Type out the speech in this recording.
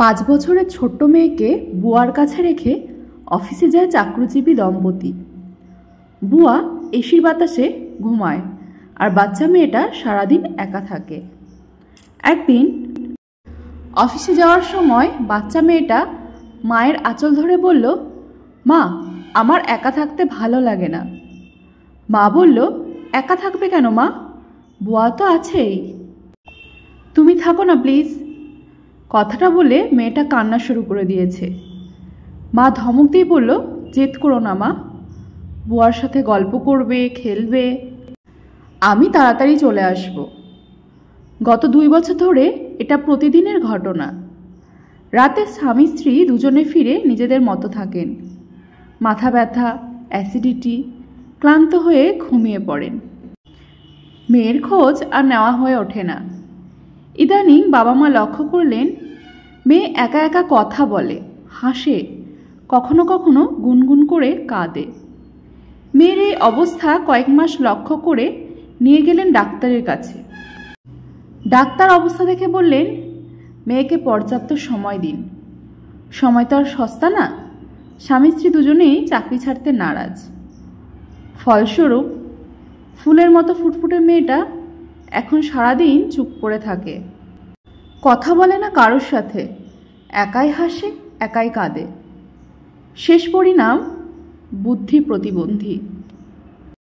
5 বছরের ছোট্ট মেয়েকে বুয়ার কাছে রেখে অফিসে যায় চাকরিজীবী দম্পতি। বুয়া এসির বাতাসে ঘুমায় আর বাচ্চা মেয়েটা সারাদিন একা থাকে। একদিন অফিসে যাওয়ার সময় বাচ্চা মেয়েটা মায়ের আঁচল ধরে বলল, মা, আমার একা থাকতে ভালো লাগে না। মা বলল, একা থাকবে কেন মা, বুয়া তো আছেই, তুমি থাকো না প্লিজ। কথাটা বলে মেয়েটা কান্না শুরু করে দিয়েছে। মা ধমক দিয়ে বলল, জেদ করো না মা, বুয়ার সাথে গল্প করবে, খেলবে, আমি তাড়াতাড়ি চলে আসব। গত 2 বছর ধরে এটা প্রতিদিনের ঘটনা। রাতে স্বামী স্ত্রী দুজনে ফিরে নিজেদের মতো থাকেন। মাথা ব্যথা, অ্যাসিডিটি, ক্লান্ত হয়ে ঘুমিয়ে পড়েন। মেয়ের খোঁজ আর নেওয়া হয়ে ওঠে না। ইদানিং বাবা মা লক্ষ্য করলেন মেয়ে একা একা কথা বলে, হাসে, কখনো কখনো গুনগুন করে কাঁদে। মেয়ের এই অবস্থা কয়েক মাস লক্ষ্য করে নিয়ে গেলেন ডাক্তারের কাছে। ডাক্তার অবস্থা দেখে বললেন, মেয়েকে পর্যাপ্ত সময় দিন। সময় তো আর সস্তা না। স্বামী স্ত্রী দুজনেই চাকরি ছাড়তে নারাজ। ফলস্বরূপ ফুলের মতো ফুটফুটে মেয়েটা এখন সারাদিন চুপ করে থাকে, কথা বলে না কারোর সাথে, একাই হাসে, একাই কাঁদে। শেষ পরিণাম বুদ্ধি প্রতিবন্ধী।